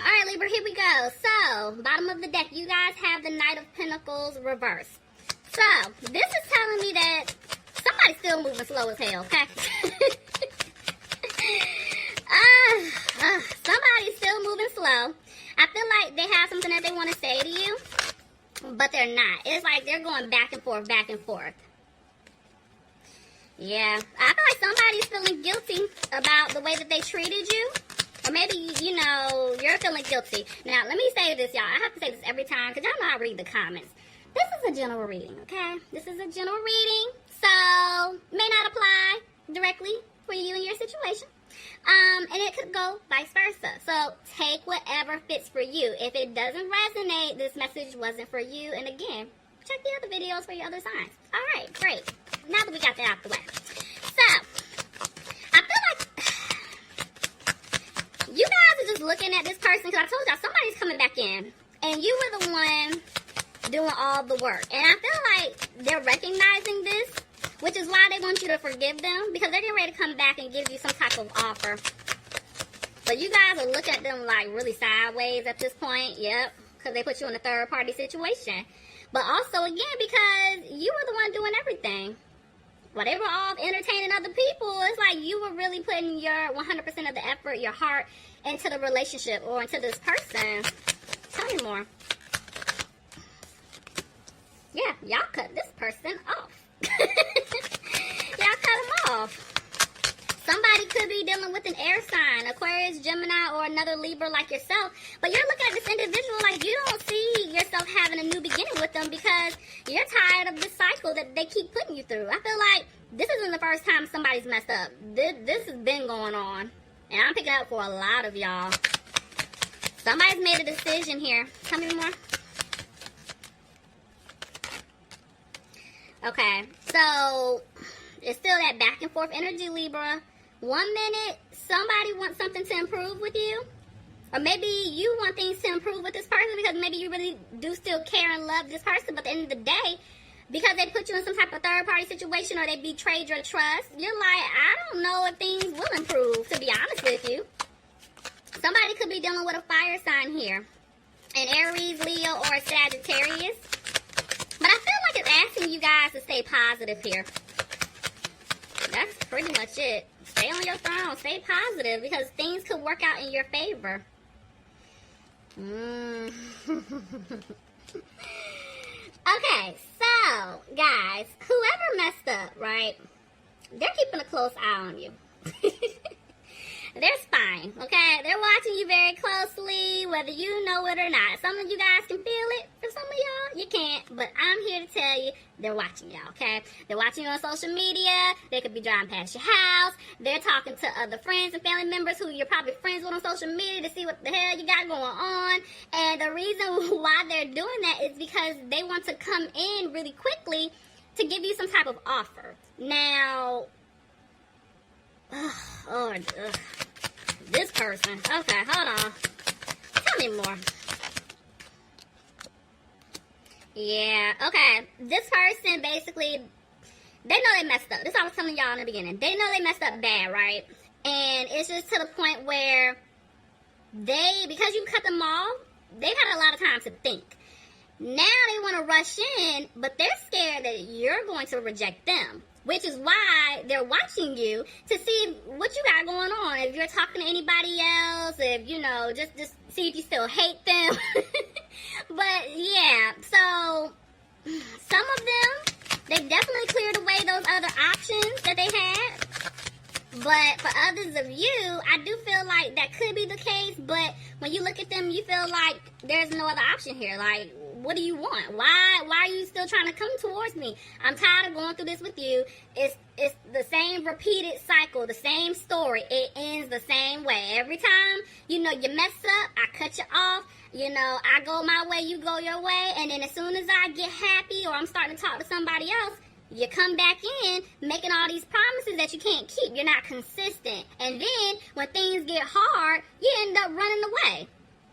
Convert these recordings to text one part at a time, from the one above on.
All right, Libra, here we go. So, bottom of the deck, you guys have the Knight of Pentacles reversed. So, this is telling me that somebody's still moving slow as hell, okay? Somebody's still moving slow. I feel like they have something that they want to say to you, but they're not. It's like they're going back and forth, back and forth. Yeah, I feel like somebody's feeling guilty about the way that they treated you. Or maybe, you know, you're feeling guilty. Now, let me say this, y'all. I have to say this every time because y'all know I read the comments. This is a general reading, okay? This is a general reading, so may not apply directly for you and your situation. And it could go vice versa. So take whatever fits for you. If it doesn't resonate, this message wasn't for you. And again, check the other videos for your other signs. All right, great. Now that we got that out the way. So, I feel like you guys are just looking at this person because I told y'all somebody's coming back in. And you were the one doing all the work. And I feel like they're recognizing this, which is why they want you to forgive them, because they're getting ready to come back and give you some type of offer. But you guys are looking at them like really sideways at this point. Yep, because they put you in a third party situation. But also, again, because you were the one doing everything. While they were all entertaining other people, it's like you were really putting your 100% of the effort, your heart, into the relationship or into this person. Tell me more. Yeah, y'all cut this person off. Y'all cut him off. Somebody could be dealing with an air sign, Aquarius, Gemini, or another Libra like yourself. But you're looking at this individual like you don't see yourself having a new beginning with them because you're tired of this cycle that they keep putting you through. I feel like this isn't the first time somebody's messed up. This has been going on. And I'm picking up for a lot of y'all. Somebody's made a decision here. Tell me more. Okay, so it's still that back and forth energy, Libra. 1 minute, somebody wants something to improve with you. Or maybe you want things to improve with this person because maybe you really do still care and love this person. But at the end of the day, because they put you in some type of third-party situation or they betrayed your trust, you're like, I don't know if things will improve, to be honest with you. Somebody could be dealing with a fire sign here. An Aries, Leo, or a Sagittarius. But I feel like it's asking you guys to stay positive here. That's pretty much it. Stay on your throne. Stay positive because things could work out in your favor. Okay, so, guys, whoever messed up, right, they're keeping a close eye on you. They're spying, okay? They're watching you very closely, whether you know it or not. Some of you guys can feel it. For some of y'all, you can't. But I'm here to tell you, they're watching y'all, okay? They're watching you on social media. They could be driving past your house. They're talking to other friends and family members who you're probably friends with on social media to see what the hell you got going on. And the reason why they're doing that is because they want to come in really quickly to give you some type of offer. Now, this person. Okay, hold on. Tell me more. Yeah, okay. This person basically, they know they messed up. This is what I was telling y'all in the beginning. They know they messed up bad, right? And it's just to the point where because you cut them off, they've had a lot of time to think. Now they want to rush in, but they're scared that you're going to reject them. Which is why they're watching you to see what you got going on. If you're talking to anybody else, if, you know, just see if you still hate them. But, yeah, so some of them, they definitely cleared away those other options that they had. But for others of you, I do feel like that could be the case. But when you look at them, you feel like there's no other option here. Like, what do you want? Why are you still trying to come towards me? I'm tired of going through this with you. It's the same repeated cycle, the same story. It ends the same way. Every time, you know, you mess up, I cut you off. You know, I go my way, you go your way. And then as soon as I get happy or I'm starting to talk to somebody else, you come back in making all these promises that you can't keep. You're not consistent. And then when things get hard, you end up running away.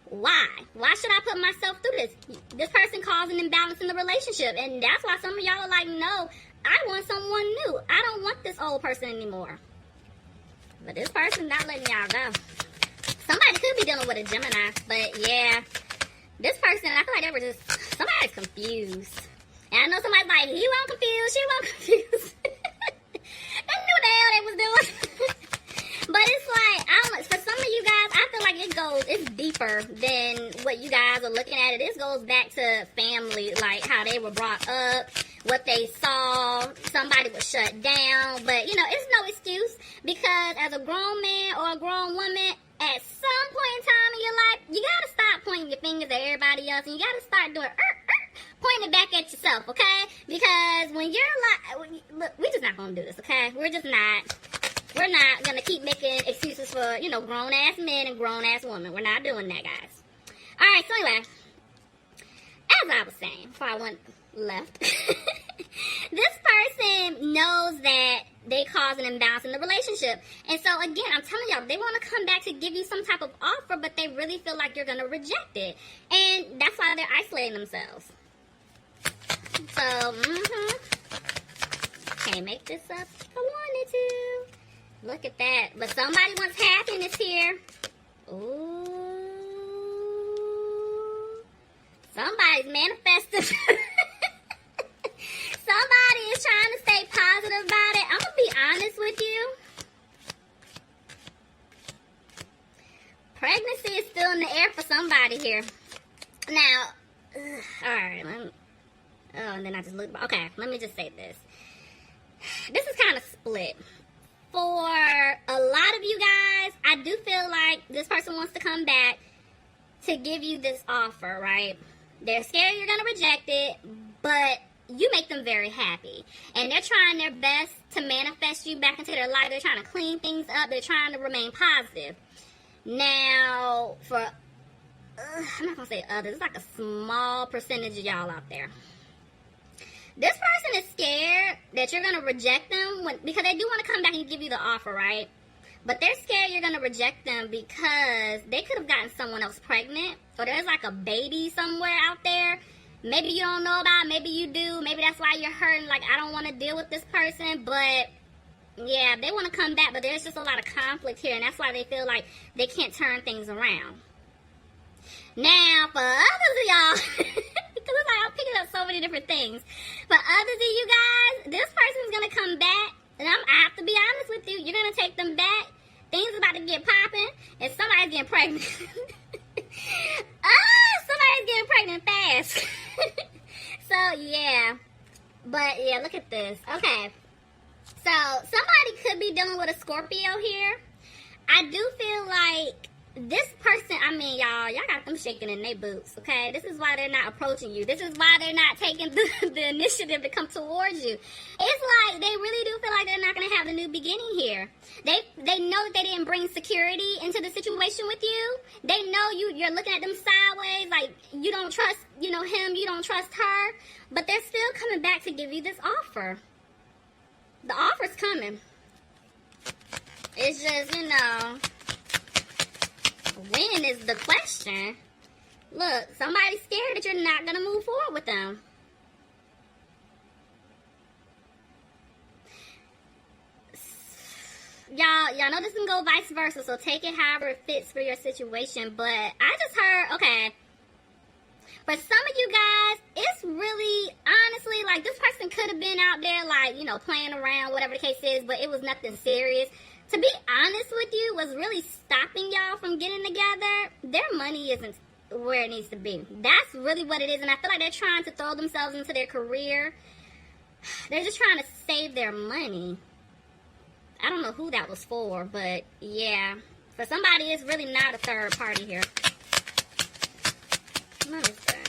Why? Why should I put myself through this? This person causing an imbalance in the relationship. And that's why some of y'all are like, no, I want someone new. I don't want this old person anymore. But this person's not letting y'all go. Somebody could be dealing with a Gemini, but yeah, this person, I feel like they were just, somebody's confused. And I know somebody's like, he won't confuse, she won't confuse. They knew what the hell they was doing. But it's like, I don't know, for some of you guys, I feel like it's deeper than what you guys are looking at. This goes back to family, like how they were brought up, what they saw, somebody was shut down. But, you know, it's no excuse, because as a grown man or a grown woman, at some point in time in your life, you gotta stop pointing your fingers at everybody else, and you gotta start doing pointing it back at yourself, okay? Because when you're like, look, we're just not gonna do this, okay? We're not gonna keep making excuses for, you know, grown-ass men and grown-ass women. We're not doing that, guys. Alright, so anyway, as I was saying, before I went left, this person knows that they cause an imbalance in the relationship. And so, again, I'm telling y'all, they want to come back to give you some type of offer, but they really feel like you're going to reject it. And that's why they're isolating themselves. So, can't make this up if I wanted to. Look at that. But somebody wants happiness here. Ooh. Somebody's manifesting. Somebody is trying to stay positive about it. I'm going to be honest with you. Pregnancy is still in the air for somebody here. Now, alright. And then I just looked. Okay, let me just say this. This is kind of split. For a lot of you guys, I do feel like this person wants to come back to give you this offer, right? They're scared you're going to reject it, but you make them very happy. And they're trying their best to manifest you back into their life. They're trying to clean things up. They're trying to remain positive. Now, for, I'm not going to say others, it's like a small percentage of y'all out there. This person is scared that you're going to reject them because they do want to come back and give you the offer, right? But they're scared you're going to reject them because they could have gotten someone else pregnant, or there's like a baby somewhere out there. Maybe you don't know about it, maybe you do. Maybe that's why you're hurting, like, I don't want to deal with this person. But, yeah, they want to come back, but there's just a lot of conflict here, and that's why they feel like they can't turn things around. Now, for others of y'all, because it's like I'm picking up so many different things. For others of you guys, this person's going to come back, and I have to be honest with you, you're going to take them back. Things about to get popping, and somebody's getting pregnant. Somebody's getting pregnant fast. So, yeah. But, yeah, look at this. Okay. So, somebody could be dealing with a Scorpio here. I do feel like this person, I mean, y'all got them shaking in their boots, okay? This is why they're not approaching you. This is why they're not taking the initiative to come towards you. It's like they really do feel like they're not going to have a new beginning here. They know that they didn't bring security into the situation with you. They know you're looking at them sideways, like you don't trust, him, you don't trust her. But they're still coming back to give you this offer. The offer's coming. It's just, when is the question? Look, somebody's scared that you're not going to move forward with them. Y'all know this can go vice versa, so take it however it fits for your situation. But I just heard, okay, for some of you guys, it's really, honestly, like this person could have been out there, like, playing around, whatever the case is, but it was nothing serious. To be honest with you, what's really stopping y'all from getting together, their money isn't where it needs to be. That's really what it is, and I feel like they're trying to throw themselves into their career. They're just trying to save their money. I don't know who that was for, but yeah. For somebody, it's really not a third party here. What is that?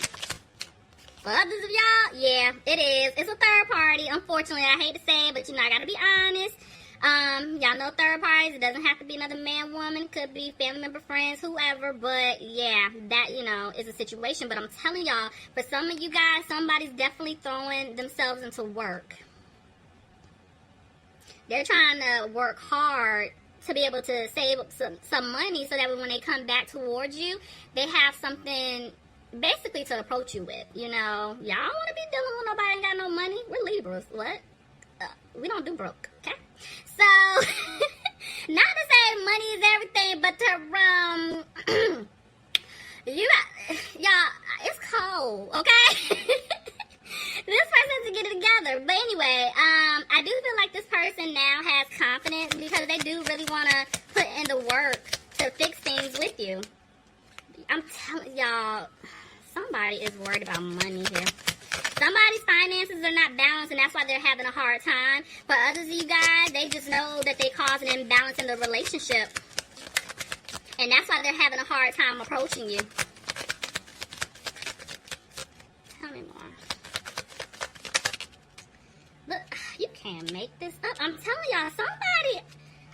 For others of y'all, yeah, it is. It's a third party. Unfortunately, I hate to say it, but I gotta be honest. Y'all know third parties. It doesn't have to be another man, woman. It could be family member, friends, whoever. But yeah, that, is a situation. But I'm telling y'all, for some of you guys, somebody's definitely throwing themselves into work. They're trying to work hard to be able to save up some money so that when they come back towards you, they have something basically to approach you with. Y'all don't want to be dealing with nobody ain't got no money. We're Libras. What? We don't do broke, okay? So, not to say money is everything, but to go, okay? This person has to get it together. But anyway, I do feel like this person now has confidence because they do really want to put in the work to fix things with you. I'm telling y'all, somebody is worried about money here. Somebody's finances are not balanced, and that's why they're having a hard time. For others of you guys, they just know that they cause an imbalance in the relationship. And that's why they're having a hard time approaching you. Tell me more. Look, you can't make this up. I'm telling y'all, somebody,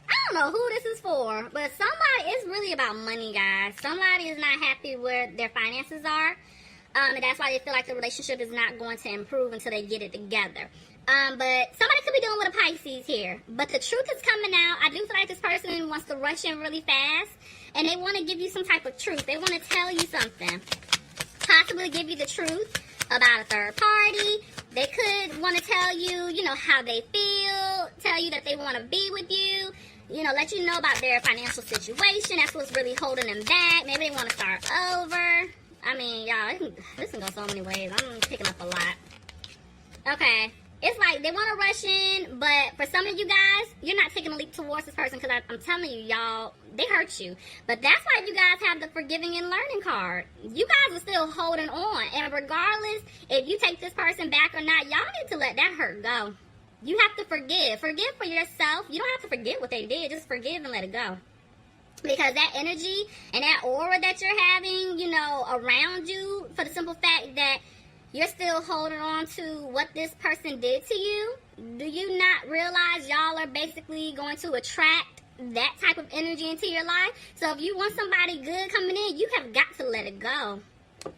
I don't know who this is for, but somebody, it's really about money, guys. Somebody is not happy where their finances are. And that's why they feel like the relationship is not going to improve until they get it together. But somebody could be dealing with a Pisces here. But the truth is coming out. I do feel like this person wants to rush in really fast. And they want to give you some type of truth. They want to tell you something. Possibly give you the truth about a third party. They could want to tell you, you know, how they feel. Tell you that they want to be with you. You know, let you know about their financial situation. That's what's really holding them back. Maybe they want to start over. I mean, y'all, this can go so many ways. I'm picking up a lot. Okay. It's like they want to rush in, but for some of you guys, you're not taking a leap towards this person because I'm telling you, y'all, they hurt you. But that's why you guys have the forgiving and learning card. You guys are still holding on. And regardless, if you take this person back or not, y'all need to let that hurt go. You have to forgive. Forgive for yourself. You don't have to forget what they did. Just forgive and let it go. Because that energy and that aura that you're having, you know, around you, for the simple fact that you're still holding on to what this person did to you, do you not realize y'all are basically going to attract that type of energy into your life? So if you want somebody good coming in, you have got to let it go.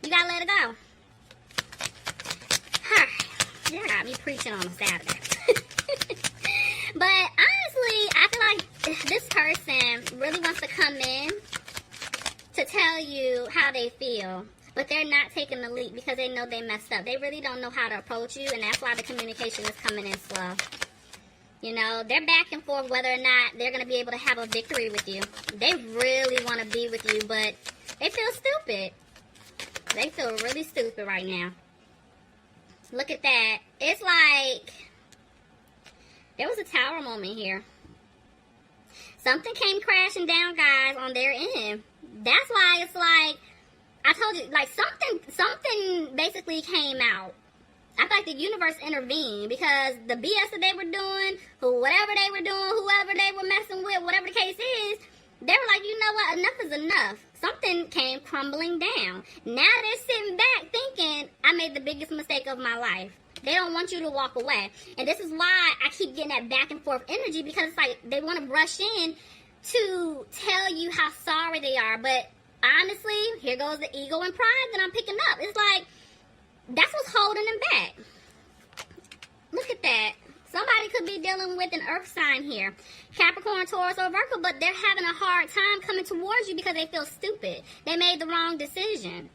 You got to let it go. You got me preaching on a Saturday. But honestly, I feel like this person really wants to come in to tell you how they feel. But they're not taking the leap because they know they messed up. They really don't know how to approach you, and that's why the communication is coming in slow. You know, they're back and forth whether or not they're going to be able to have a victory with you. They really want to be with you, but they feel stupid. They feel really stupid right now. Look at that. It's like there was a tower moment here. Something came crashing down, guys, on their end. That's why it's like, I told you, like something basically came out. I feel like the universe intervened because the BS that they were doing, whatever they were doing, whoever they were messing with, whatever the case is, they were like, you know what, enough is enough. Something came crumbling down. Now they're sitting back thinking, I made the biggest mistake of my life. They don't want you to walk away. And this is why I keep getting that back and forth energy, because it's like they want to brush in to tell you how sorry they are. But honestly, here goes the ego and pride that I'm picking up. It's like, that's what's holding them back. Look at that. Somebody could be dealing with an earth sign here. Capricorn, Taurus, or Virgo, but they're having a hard time coming towards you because they feel stupid. They made the wrong decision.